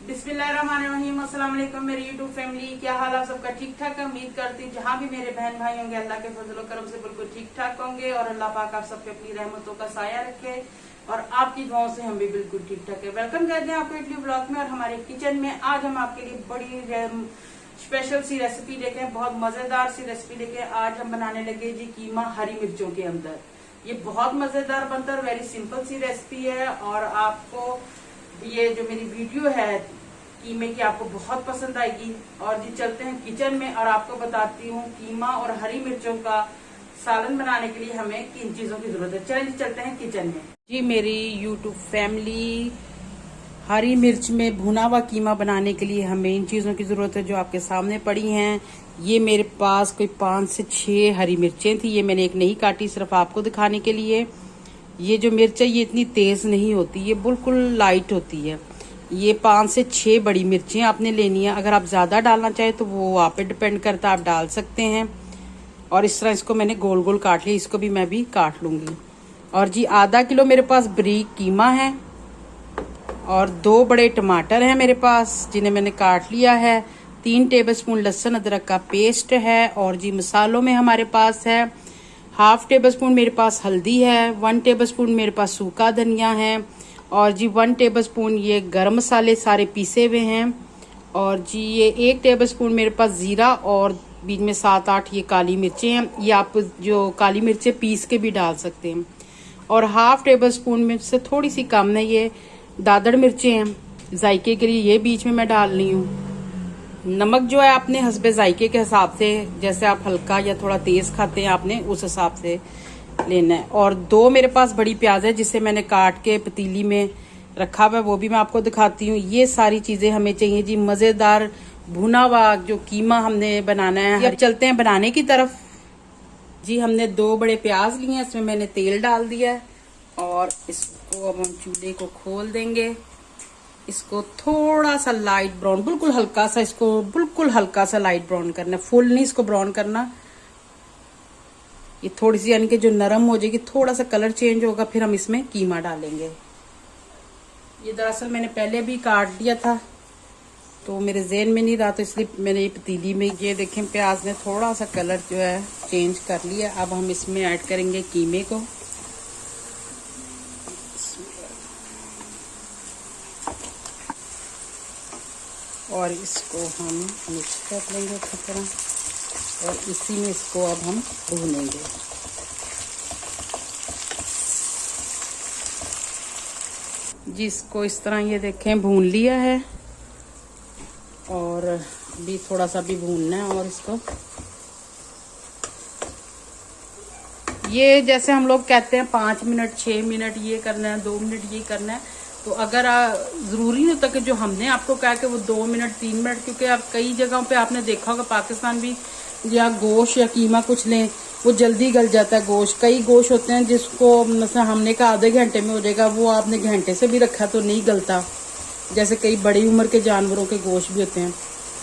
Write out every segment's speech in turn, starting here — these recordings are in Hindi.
बिस्मिल्लाहिर्रहमानिर्रहीम। अस्सलाम वालेकुम मेरी यूट्यूब फैमिली, क्या हाल आप सबका? ठीक ठाक है। उम्मीद करती हूँ जहाँ भी मेरे बहन भाई होंगे अल्लाह के फजल करम से बिल्कुल ठीक ठाक होंगे और अल्लाह पाक आप सबके अपनी रहमतों का साया रखे और आपकी दुआओं से हम भी बिल्कुल ठीक ठाक है। वेलकम करते हैं आपको इटली ब्लॉग में और हमारे किचन में। आज हम आपके लिए बड़ी स्पेशल सी रेसिपी लेके, बहुत मजेदार सी रेसिपी लेके आज हम बनाने लगे जी कीमा हरी मिर्चों के अंदर। ये बहुत मजेदार बनता है, वेरी सिंपल सी रेसिपी है और आपको ये जो मेरी वीडियो है कीमे की आपको बहुत पसंद आएगी। और जी चलते हैं किचन में और आपको बताती हूँ कीमा और हरी मिर्चों का सालन बनाने के लिए हमें किन चीजों की जरूरत है। चलिए चलते हैं किचन में। जी मेरी यूट्यूब फैमिली, हरी मिर्च में भुना हुआ कीमा बनाने के लिए हमें इन चीजों की जरूरत है जो आपके सामने पड़ी हैं। ये मेरे पास कोई 5 से 6 हरी मिर्चें थी। ये मैंने एक नहीं काटी, सिर्फ आपको दिखाने के लिए। ये जो मिर्च है ये इतनी तेज नहीं होती, ये बिल्कुल लाइट होती है। ये 5 से 6 बड़ी मिर्चें आपने लेनी है। अगर आप ज्यादा डालना चाहे तो वो आप पे डिपेंड करता है, आप डाल सकते हैं। और इस तरह इसको मैंने गोल गोल काट लिया, इसको भी मैं भी काट लूंगी। और जी आधा किलो मेरे पास बारीक कीमा है और 2 बड़े टमाटर हैं मेरे पास जिन्हें मैंने काट लिया है। 3 टेबलस्पून लहसुन अदरक का पेस्ट है। और जी मसालों में हमारे पास है हाफ टेबल स्पून मेरे पास हल्दी है, 1 टेबल स्पून मेरे पास सूखा धनिया है और जी 1 टेबल स्पून ये गरम मसाले सारे पीसे हुए हैं। और जी ये 1 टेबल स्पून मेरे पास जीरा और बीच में 7-8 ये काली मिर्चें हैं। ये आप जो काली मिर्चें पीस के भी डाल सकते हैं। और हाफ टेबल स्पून में से थोड़ी सी कम है ये दादड़ मिर्चें हैं, जायके के लिए ये बीच में मैं डाल रही हूँ। नमक जो है आपने हस्बे जायके के हिसाब से, जैसे आप हल्का या थोड़ा तेज खाते हैं आपने उस हिसाब से लेना है। और 2 मेरे पास बड़ी प्याज है जिसे मैंने काट के पतीली में रखा हुआ है, वो भी मैं आपको दिखाती हूँ। ये सारी चीजें हमें चाहिए जी मजेदार भुना हुआ जो कीमा हमने बनाना है। अब चलते हैं बनाने की तरफ। जी हमने 2 बड़े प्याज लिए हैं, इसमें मैंने तेल डाल दिया है और इसको अब हम चूल्हे को खोल देंगे। इसको थोड़ा सा लाइट ब्राउन, बिल्कुल हल्का सा, इसको बिल्कुल हल्का सा लाइट ब्राउन करना, फुल नहीं इसको ब्राउन करना। ये थोड़ी सी यानी कि जो नरम हो जाएगी, थोड़ा सा कलर चेंज होगा, फिर हम इसमें कीमा डालेंगे। ये दरअसल मैंने पहले भी काट दिया था तो मेरे ज़हन में नहीं रहा, तो इसलिए मैंने ये पतीली में, ये देखें प्याज ने थोड़ा सा कलर जो है चेंज कर लिया। अब हम इसमें ऐड करेंगे कीमे को। और इसको हम मिक्स कर लेंगे अच्छी तरह और इसी में इसको अब हम भूनेंगे। जी इसको इस तरह ये देखें भून लिया है और भी थोड़ा सा भी भूनना है। और इसको ये जैसे हम लोग कहते हैं 5 मिनट 6 मिनट ये करना है, 2 मिनट ये करना है, तो अगर जरूरी नहीं होता कि जो हमने आपको कहा कि वो 2 मिनट 3 मिनट, क्योंकि आप कई जगहों पे आपने देखा होगा पाकिस्तान भी, या गोश्त या कीमा कुछ लें वो जल्दी गल जाता है गोश्त। कई गोश्त होते हैं जिसको मतलब हमने कहा आधे घंटे में हो जाएगा, वो आपने घंटे से भी रखा तो नहीं गलता, जैसे कई बड़ी उम्र के जानवरों के गोश्त भी होते हैं।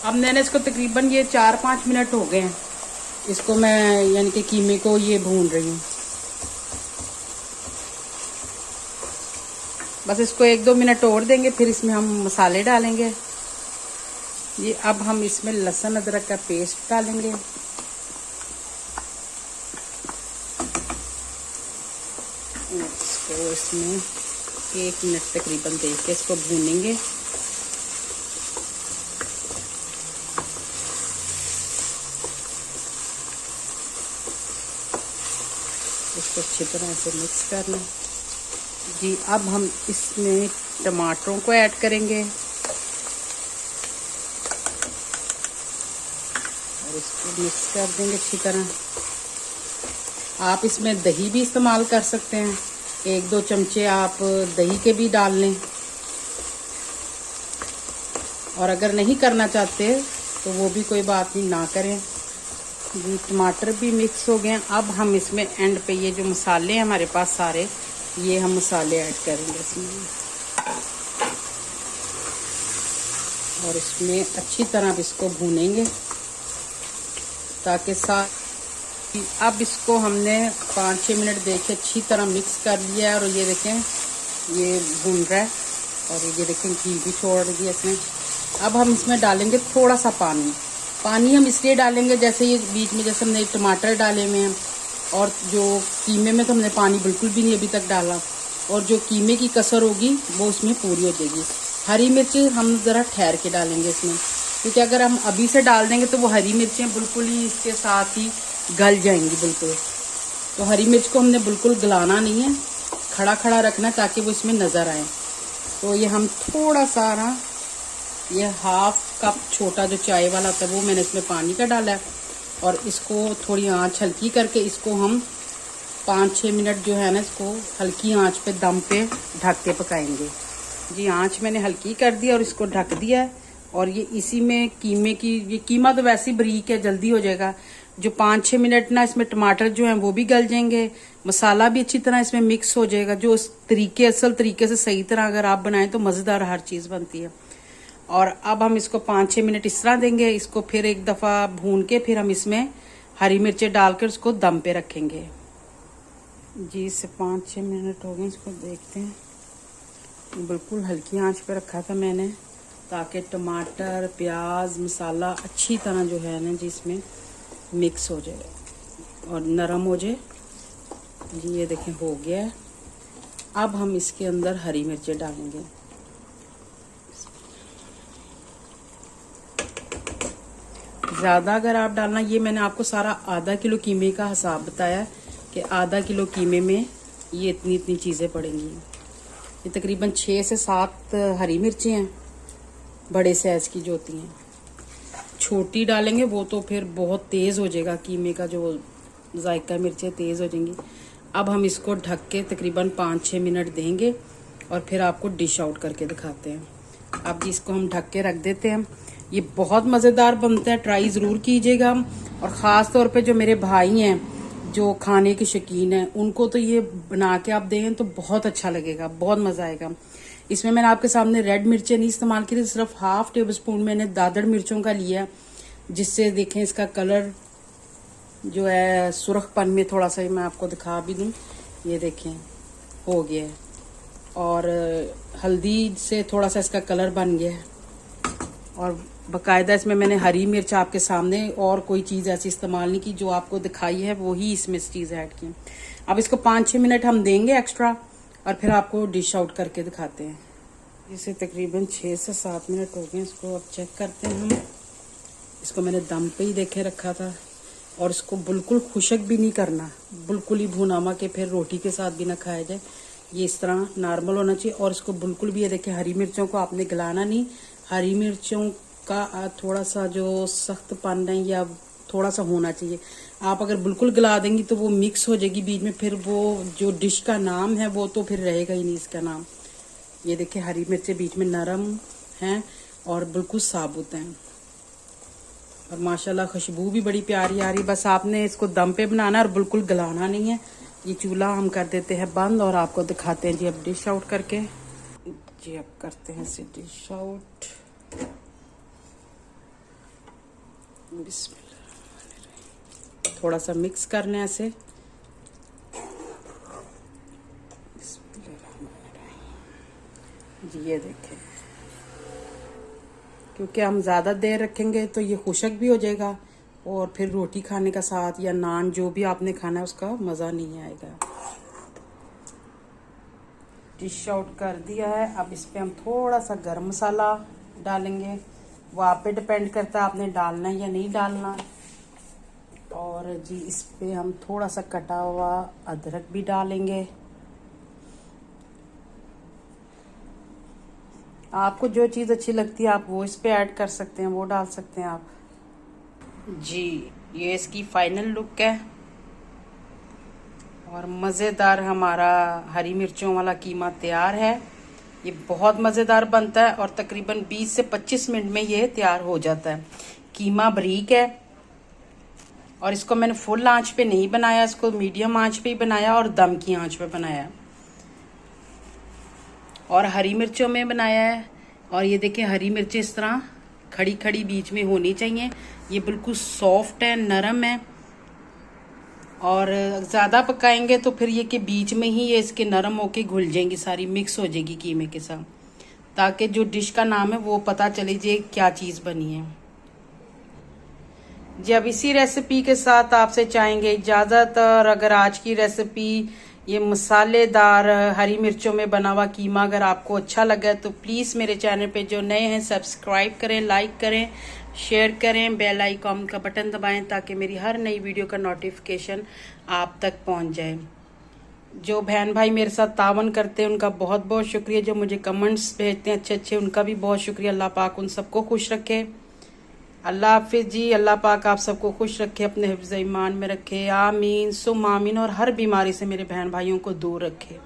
अब मैंने इसको तकरीबन ये 4-5 मिनट हो गए हैं, इसको मैं यानी कि कीमे को ये भून रही हूँ। बस इसको 1-2 मिनट और देंगे, फिर इसमें हम मसाले डालेंगे। ये अब हम इसमें लहसुन अदरक का पेस्ट डालेंगे। इसको इसमें 1 मिनट तकरीबन दे के इसको भूनेंगे। इसको अच्छी तरह से मिक्स कर लें। जी अब हम इसमें टमाटरों को ऐड करेंगे और इसको मिक्स कर देंगे अच्छी तरह। आप इसमें दही भी इस्तेमाल कर सकते हैं, 1-2 चमचे आप दही के भी डाल लें। और अगर नहीं करना चाहते तो वो भी कोई बात नहीं, ना करें। जी टमाटर भी मिक्स हो गए। अब हम इसमें एंड पे ये जो मसाले हैं हमारे पास सारे, ये हम मसाले ऐड करेंगे इसमें और इसमें अच्छी तरह इसको भूनेंगे ताकि अब इसको हमने 5-6 मिनट देखे अच्छी तरह मिक्स कर लिया है और ये देखें ये भून रहा है। और ये देखें घी भी छोड़ दिया इसमें। अब हम इसमें डालेंगे थोड़ा सा पानी। पानी हम इसलिए डालेंगे जैसे ये बीच में जैसे हमने टमाटर डाले हुए हैं, और जो कीमे में तो हमने पानी बिल्कुल भी नहीं अभी तक डाला, और जो कीमे की कसर होगी वो उसमें पूरी हो जाएगी। हरी मिर्च हम ज़रा ठहर के डालेंगे इसमें, क्योंकि अगर हम अभी से डाल देंगे तो वो हरी मिर्चें बिल्कुल ही इसके साथ ही गल जाएंगी बिल्कुल। तो हरी मिर्च को हमने बिल्कुल गलाना नहीं है, खड़ा खड़ा रखना ताकि वो इसमें नज़र आए। तो ये हम थोड़ा सा ना, ये 1/2 कप छोटा जो चाय वाला था वो मैंने इसमें पानी का डाला है, और इसको थोड़ी आंच हल्की करके इसको हम 5-6 मिनट जो है ना, इसको हल्की आंच पे दम पे ढक के पकाएंगे। जी आंच मैंने हल्की कर दी और इसको ढक दिया है। और ये इसी में कीमे की, ये कीमा तो वैसे ही बारीक है, जल्दी हो जाएगा। जो 5-6 मिनट ना इसमें टमाटर जो है वो भी गल जाएंगे, मसाला भी अच्छी तरह इसमें मिक्स हो जाएगा। जो उस तरीके, असल तरीके से सही तरह अगर आप बनाएं तो मज़ेदार हर चीज़ बनती है। और अब हम इसको 5-6 मिनट इस तरह देंगे। इसको फिर एक दफ़ा भून के फिर हम इसमें हरी मिर्चें डालकर उसको दम पे रखेंगे। जी इससे 5-6 मिनट हो गए, इसको देखते हैं। बिल्कुल हल्की आंच पे रखा था मैंने ताकि टमाटर, प्याज, मसाला अच्छी तरह जो है ना जी इसमें मिक्स हो जाए और नरम हो जाए। जी ये देखें हो गया है। अब हम इसके अंदर हरी मिर्चें डालेंगे। ज़्यादा अगर आप डालना, ये मैंने आपको सारा आधा किलो कीमे का हिसाब बताया कि आधा किलो कीमे में ये इतनी इतनी चीज़ें पड़ेंगी। ये तकरीबन 6 से 7 हरी मिर्चें हैं, बड़े साइज़ की जो होती हैं। छोटी डालेंगे वो तो फिर बहुत तेज़ हो जाएगा, कीमे का जो जायका मिर्चें तेज़ हो जाएंगी। अब हम इसको ढक के तकरीबन 5-6 मिनट देंगे और फिर आपको डिश आउट करके दिखाते हैं। अब जी इसको हम ढक के रख देते हैं। ये बहुत मज़ेदार बनता है, ट्राई ज़रूर कीजिएगा। और ख़ास तौर पे जो मेरे भाई हैं जो खाने के शौकीन हैं, उनको तो ये बना के आप दें तो बहुत अच्छा लगेगा, बहुत मज़ा आएगा। इसमें मैंने आपके सामने रेड मिर्चें नहीं इस्तेमाल की थी, सिर्फ 1/2 टेबल स्पून मैंने दादड़ मिर्चों का लिया, जिससे देखें इसका कलर जो है सुर्खपन में थोड़ा सा, मैं आपको दिखा भी दूँ, ये देखें हो गया है। और हल्दी से थोड़ा सा इसका कलर बन गया है। और बाकायदा इसमें मैंने हरी मिर्च आपके सामने और कोई चीज़ ऐसी इस्तेमाल नहीं की, जो आपको दिखाई है वही इसमें चीज़ ऐड की। अब इसको 5-6 मिनट हम देंगे एक्स्ट्रा और फिर आपको डिश आउट करके दिखाते हैं। इसे तकरीबन 6 से 7 मिनट हो गए। इसको अब चेक करते हैं हम। इसको मैंने दम पे ही देखे रखा था, और इसको बिल्कुल खुशक भी नहीं करना, बिल्कुल ही भुनामा के फिर रोटी के साथ भी ना खाया जाए। ये इस तरह नॉर्मल होना चाहिए। और इसको बिल्कुल भी, ये देखिए हरी मिर्चों को आपने गलाना नहीं। हरी मिर्चों का थोड़ा सा जो सख्त पन है या थोड़ा सा होना चाहिए। आप अगर बिल्कुल गला देंगी तो वो मिक्स हो जाएगी बीच में, फिर वो जो डिश का नाम है वो तो फिर रहेगा ही नहीं इसका नाम। ये देखिए हरी मिर्चें बीच में नरम हैं और बिल्कुल साबुत हैं, और माशाल्लाह खुशबू भी बड़ी प्यारी आ रही। बस आपने इसको दम पे बनाना है और बिल्कुल गलाना नहीं है। ये चूल्हा हम कर देते हैं बंद और आपको दिखाते हैं जी अब डिश आउट करके। जी अब करते हैं इसे डिश आउट। बिस्मिल्लाह। थोड़ा सा मिक्स करना है ऐसे। जी ये देखें, क्योंकि हम ज़्यादा देर रखेंगे तो ये खुशक भी हो जाएगा और फिर रोटी खाने का साथ या नान जो भी आपने खाना है उसका मज़ा नहीं आएगा। डिश आउट कर दिया है। अब इस पर हम थोड़ा सा गरम मसाला डालेंगे, वो आप पे डिपेंड करता है आपने डालना है या नहीं डालना। और जी इस पे हम थोड़ा सा कटा हुआ अदरक भी डालेंगे। आपको जो चीज़ अच्छी लगती है आप वो इस पे ऐड कर सकते हैं, वो डाल सकते हैं आप। जी ये इसकी फाइनल लुक है और मज़ेदार हमारा हरी मिर्चों वाला कीमा तैयार है। ये बहुत मज़ेदार बनता है और तकरीबन 20 से 25 मिनट में ये तैयार हो जाता है। कीमा बारीक है और इसको मैंने फुल आंच पे नहीं बनाया, इसको मीडियम आंच पे ही बनाया और दम की आंच पे बनाया और हरी मिर्चों में बनाया है। और ये देखिए हरी मिर्चें इस तरह खड़ी खड़ी बीच में होनी चाहिए। ये बिल्कुल सॉफ्ट है, नरम है, और ज़्यादा पकाएंगे तो फिर ये कि बीच में ही ये इसके नरम होके घुल जाएंगी, सारी मिक्स हो जाएगी कीमे के साथ। ताकि जो डिश का नाम है वो पता चले जी क्या चीज़ बनी है। जी अब इसी रेसिपी के साथ आपसे चाहेंगे इजाज़त। और अगर आज की रेसिपी ये मसालेदार हरी मिर्चों में बना हुआ कीमा अगर आपको अच्छा लगा तो प्लीज़ मेरे चैनल पे जो नए हैं सब्सक्राइब करें, लाइक करें, शेयर करें, बेल आइकॉन का बटन दबाएं ताकि मेरी हर नई वीडियो का नोटिफिकेशन आप तक पहुंच जाए। जो बहन भाई मेरे साथ तावन करते हैं उनका बहुत बहुत शुक्रिया। जो मुझे कमेंट्स भेजते हैं अच्छे अच्छे उनका भी बहुत शुक्रिया। अल्लाह पाक उन सबको खुश रखे। अल्लाह हाफिज जी। अल्लाह पाक आप सबको खुश रखे, अपने हिफ्ज़ ईमान में रखे, आमीन सुम आमीन। और हर बीमारी से मेरे बहन भाइयों को दूर रखे।